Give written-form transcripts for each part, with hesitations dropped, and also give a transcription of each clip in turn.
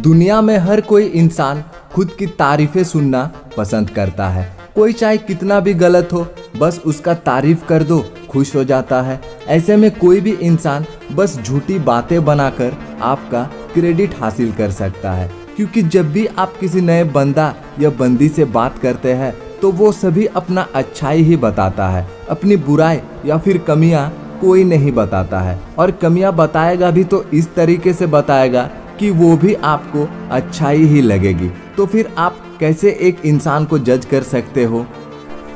दुनिया में हर कोई इंसान खुद की तारीफें सुनना पसंद करता है। कोई चाहे कितना भी गलत हो, बस उसका तारीफ कर दो, खुश हो जाता है। ऐसे में कोई भी इंसान बस झूठी बातें बनाकर आपका क्रेडिट हासिल कर सकता है, क्योंकि जब भी आप किसी नए बंदा या बंदी से बात करते हैं तो वो सभी अपना अच्छाई ही बताता है, अपनी बुराई या फिर कमियां कोई नहीं बताता है। और कमियां बताएगा भी तो इस तरीके से बताएगा कि वो भी आपको अच्छाई ही लगेगी। तो फिर आप कैसे एक इंसान को जज कर सकते हो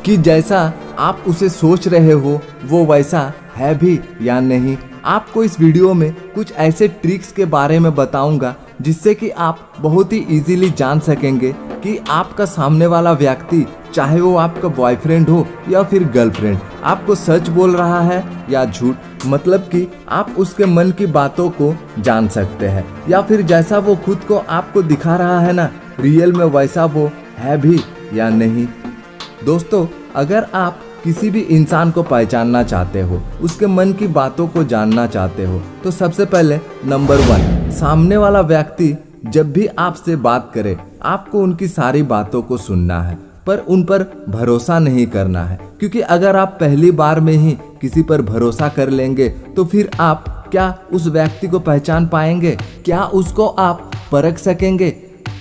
कि जैसा आप उसे सोच रहे हो वो वैसा है भी या नहीं। आपको इस वीडियो में कुछ ऐसे ट्रिक्स के बारे में बताऊंगा जिससे कि आप बहुत ही इजीली जान सकेंगे कि आपका सामने वाला व्यक्ति, चाहे वो आपका बॉयफ्रेंड हो या फिर गर्लफ्रेंड, आपको सच बोल रहा है या झूठ। मतलब कि आप उसके मन की बातों को जान सकते हैं, या फिर जैसा वो खुद को आपको दिखा रहा है ना, रियल में वैसा वो है भी या नहीं। दोस्तों, अगर आप किसी भी इंसान को पहचानना चाहते हो, उसके मन की बातों को जानना चाहते हो, तो सबसे पहले नंबर 1, सामने वाला व्यक्ति जब भी आपसे बात करे आपको उनकी सारी बातों को सुनना है, पर उन पर भरोसा नहीं करना है। क्योंकि अगर आप पहली बार में ही किसी पर भरोसा कर लेंगे तो फिर आप क्या उस व्यक्ति को पहचान पाएंगे? क्या उसको आप परख सकेंगे?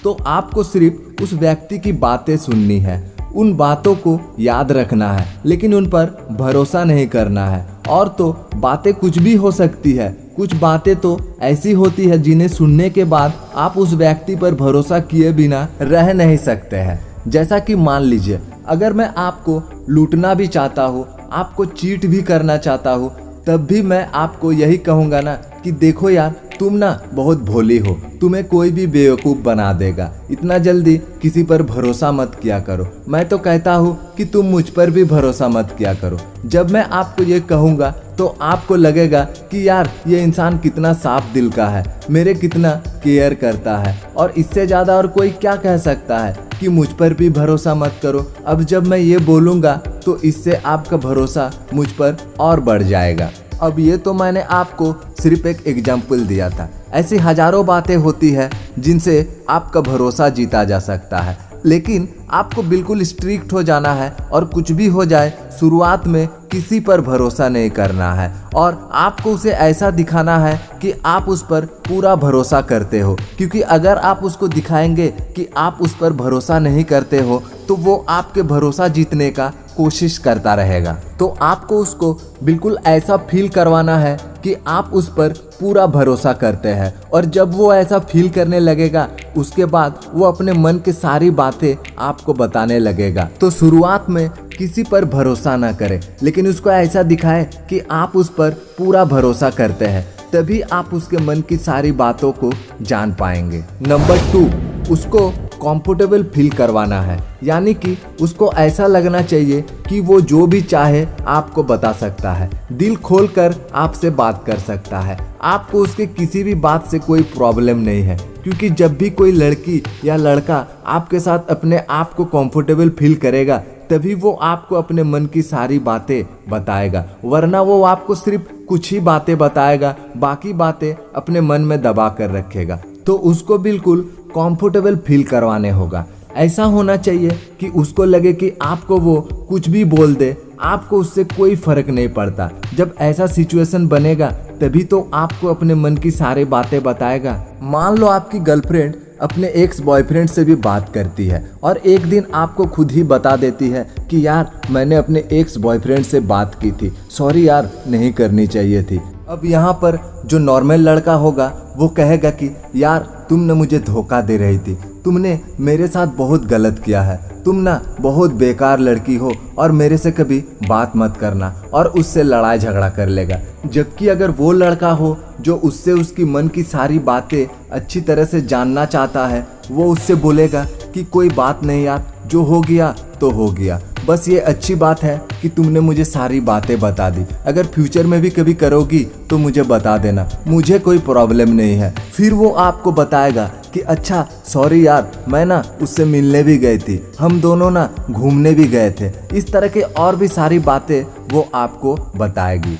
तो आपको सिर्फ उस व्यक्ति की बातें सुननी है, उन बातों को याद रखना है, लेकिन उन पर भरोसा नहीं करना है। और तो बातें कुछ भी हो सकती है, कुछ बातें तो ऐसी होती है जिन्हें सुनने के बाद आप उस व्यक्ति पर भरोसा किए बिना रह नहीं सकते हैं। जैसा कि मान लीजिए, अगर मैं आपको लूटना भी चाहता हूँ, आपको चीट भी करना चाहता हूँ, तब भी मैं आपको यही कहूँगा ना कि देखो यार, तुम ना बहुत भोली हो, तुम्हें कोई भी बेवकूफ़ बना देगा, इतना जल्दी किसी पर भरोसा मत किया करो। मैं तो कहता हूँ कि तुम मुझ पर भी भरोसा मत किया करो। जब मैं आपको ये कहूँगा तो आपको लगेगा कि यार ये इंसान कितना साफ दिल का है, मेरे कितना केयर करता है, और इससे ज़्यादा और कोई क्या कह सकता है कि मुझ पर भी भरोसा मत करो। अब जब मैं ये बोलूँगा तो इससे आपका भरोसा मुझ पर और बढ़ जाएगा। अब ये तो मैंने आपको सिर्फ एक एग्जाम्पल दिया था, ऐसी हजारों बातें होती है जिनसे आपका भरोसा जीता जा सकता है। लेकिन आपको बिल्कुल स्ट्रिक्ट हो जाना है, और कुछ भी हो जाए शुरुआत में किसी पर भरोसा नहीं करना है, और आपको उसे ऐसा दिखाना है कि आप उस पर पूरा भरोसा करते हो। क्योंकि अगर आप उसको दिखाएंगे कि आप उस पर भरोसा नहीं करते हो तो वो आपके भरोसा जीतने का कोशिश करता रहेगा। तो आपको उसको बिल्कुल ऐसा फील करवाना है कि आप उस पर पूरा भरोसा करते हैं, और जब वो ऐसा फील करने लगेगा उसके बाद वो अपने मन की सारी बातें आपको बताने लगेगा। तो शुरुआत में किसी पर भरोसा ना करें, लेकिन उसको ऐसा दिखाए कि आप उस पर पूरा भरोसा करते हैं, तभी आप उसके मन की सारी बातों को जान पाएंगे। नंबर 2, उसको कंफर्टेबल फील करवाना है, यानी कि उसको ऐसा लगना चाहिए कि वो जो भी चाहे आपको बता सकता है, दिल खोलकर आपसे बात कर सकता है, आपको उसके किसी भी बात से कोई प्रॉब्लम नहीं है। क्योंकि जब भी कोई लड़की या लड़का आपके साथ अपने आप को कंफर्टेबल फील करेगा तभी वो आपको अपने मन की सारी बातें बताएगा, वरना वो आपको सिर्फ कुछ ही बातें बताएगा, बाकी बातें अपने मन में दबा कर रखेगा। तो उसको बिल्कुल कंफर्टेबल फील करवाने होगा। ऐसा होना चाहिए कि उसको लगे कि आपको वो कुछ भी बोल दे, आपको उससे कोई फर्क नहीं पड़ता। जब ऐसा सिचुएशन बनेगा तभी तो आपको अपने मन की सारी बातें बताएगा। मान लो आपकी गर्लफ्रेंड अपने एक्स बॉयफ्रेंड से भी बात करती है, और एक दिन आपको खुद ही बता देती है कि यार मैंने अपने एक्स बॉयफ्रेंड से बात की थी, सॉरी यार नहीं करनी चाहिए थी। अब यहाँ पर जो नॉर्मल लड़का होगा वो कहेगा कि यार तुम न मुझे धोखा दे रही थी, तुमने मेरे साथ बहुत गलत किया है, तुम ना बहुत बेकार लड़की हो और मेरे से कभी बात मत करना, और उससे लड़ाई झगड़ा कर लेगा। जबकि अगर वो लड़का हो जो उससे उसकी मन की सारी बातें अच्छी तरह से जानना चाहता है, वो उससे बोलेगा कि कोई बात नहीं यार, जो हो गया तो हो गया, बस ये अच्छी बात है कि तुमने मुझे सारी बातें बता दी, अगर फ्यूचर में भी कभी करोगी तो मुझे बता देना, मुझे कोई प्रॉब्लम नहीं है। फिर वो आपको बताएगा कि अच्छा सॉरी यार, मैं ना उससे मिलने भी गई थी, हम दोनों ना घूमने भी गए थे, इस तरह के और भी सारी बातें वो आपको बताएगी।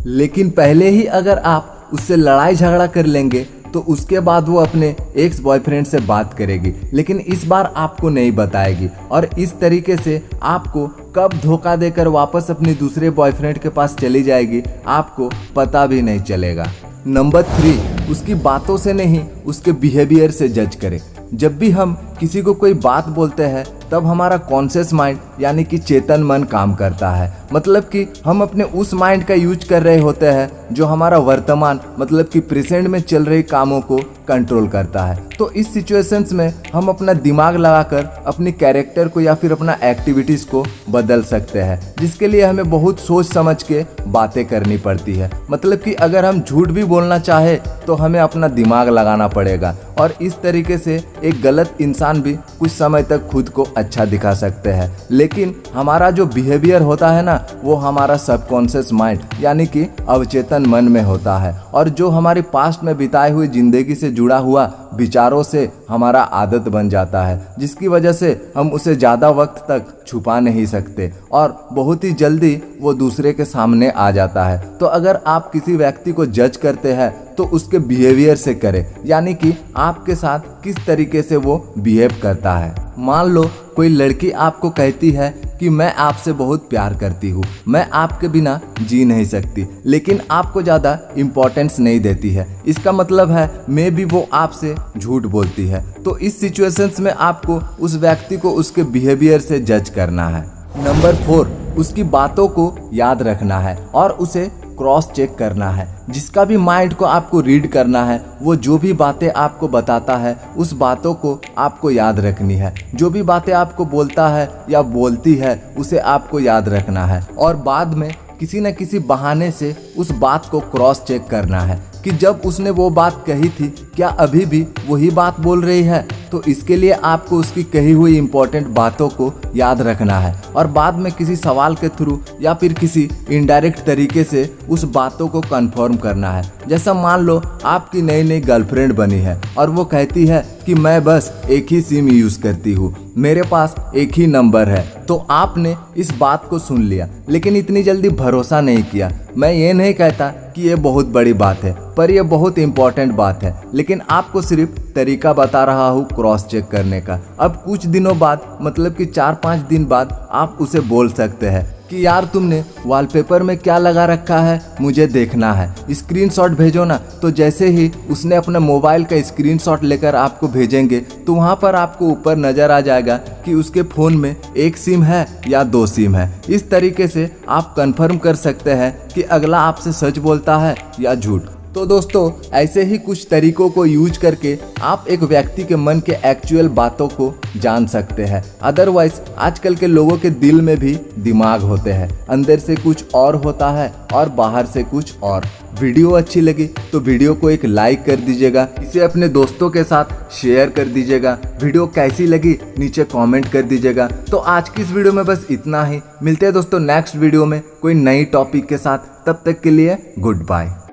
लेकिन पहले ही अगर आप उससे लड़ाई झगड़ा कर लेंगे तो उसके बाद वो अपने एक्स बॉयफ्रेंड से बात करेगी, लेकिन इस बार आपको नहीं बताएगी और इस तरीके से आपको कब धोखा देकर वापस अपने दूसरे बॉयफ्रेंड के पास चली जाएगी आपको पता भी नहीं चलेगा। नंबर 3, उसकी बातों से नहीं उसके बिहेवियर से जज करें। जब भी हम किसी को कोई बात बोलते हैं तब हमारा कॉन्शियस माइंड यानी कि चेतन मन काम करता है। मतलब कि हम अपने उस माइंड का यूज कर रहे होते हैं जो हमारा वर्तमान मतलब कि प्रेजेंट में चल रही कामों को कंट्रोल करता है। तो इस सिचुएशंस में हम अपना दिमाग लगाकर अपनी कैरेक्टर को या फिर अपना एक्टिविटीज़ को बदल सकते हैं, जिसके लिए हमें बहुत सोच समझ के बातें करनी पड़ती है। मतलब कि अगर हम झूठ भी बोलना चाहे तो हमें अपना दिमाग लगाना पड़ेगा और इस तरीके से एक गलत इंसान भी कुछ समय तक खुद को अच्छा दिखा सकते हैं। लेकिन हमारा जो बिहेवियर होता है ना वो हमारा सबकॉन्शियस माइंड यानी कि अवचेतन मन में होता है और जो हमारी पास्ट में बिताई हुई जिंदगी से जुड़ा हुआ विचारों से हमारा आदत बन जाता है, जिसकी वजह से हम उसे ज़्यादा वक्त तक छुपा नहीं सकते और बहुत ही जल्दी वो दूसरे के सामने आ जाता है। तो अगर आप किसी व्यक्ति को जज करते हैं तो उसके बिहेवियर से करें, यानी कि आपके साथ किस तरीके से वो बिहेव करता है। मान लो कोई लड़की आपको कहती है कि मैं आपसे बहुत प्यार करती हूँ, मैं आपके बिना जी नहीं सकती, लेकिन आपको ज़्यादा इम्पोर्टेंस नहीं देती है। इसका मतलब है मे बी वो आपसे झूठ बोलती है। तो इस सिचुएशंस में आपको उस व्यक्ति को उसके बिहेवियर से जज करना है। नंबर 4, उसकी बातों को याद रखना है और उसे क्रॉस चेक करना है। जिसका भी माइंड को आपको रीड करना है वो जो भी बातें आपको बताता है उस बातों को आपको याद रखनी है। जो भी बातें आपको बोलता है या बोलती है उसे आपको याद रखना है और बाद में किसी न किसी बहाने से उस बात को क्रॉस चेक करना है कि जब उसने वो बात कही थी क्या अभी भी वही बात बोल रही है। तो इसके लिए आपको उसकी कही हुई इंपॉर्टेंट बातों को याद रखना है और बाद में किसी सवाल के थ्रू या फिर किसी इनडायरेक्ट तरीके से उस बातों को कंफर्म करना है। जैसा मान लो आपकी नई नई गर्लफ्रेंड बनी है और वो कहती है कि मैं बस एक ही सिम यूज़ करती हूँ, मेरे पास एक ही नंबर है। तो आपने इस बात को सुन लिया लेकिन इतनी जल्दी भरोसा नहीं किया। मैं ये नहीं कहता कि ये बहुत बड़ी बात है, पर यह बहुत इंपॉर्टेंट बात है, लेकिन आपको सिर्फ तरीका बता रहा हूँ क्रॉस चेक करने का। अब कुछ दिनों बाद मतलब कि 4-5 दिन बाद आप उसे बोल सकते हैं कि यार तुमने वॉलपेपर में क्या लगा रखा है मुझे देखना है, स्क्रीनशॉट भेजो ना। तो जैसे ही उसने अपने मोबाइल का स्क्रीनशॉट लेकर आपको भेजेंगे तो वहाँ पर आपको ऊपर नज़र आ जाएगा कि उसके फ़ोन में एक सिम है या 2 सिम है। इस तरीके से आप कंफर्म कर सकते हैं कि अगला आपसे सच बोलता है या झूठ। तो दोस्तों ऐसे ही कुछ तरीकों को यूज करके आप एक व्यक्ति के मन के एक्चुअल बातों को जान सकते हैं। अदरवाइज आजकल के लोगों के दिल में भी दिमाग होते हैं, अंदर से कुछ और होता है और बाहर से कुछ और। वीडियो अच्छी लगी तो वीडियो को एक लाइक कर दीजिएगा, इसे अपने दोस्तों के साथ शेयर कर दीजिएगा। वीडियो कैसी लगी नीचे कमेंट कर दीजिएगा। तो आज की इस वीडियो में बस इतना ही। मिलते हैं दोस्तों नेक्स्ट वीडियो में कोई नई टॉपिक के साथ। तब तक के लिए गुड बाय।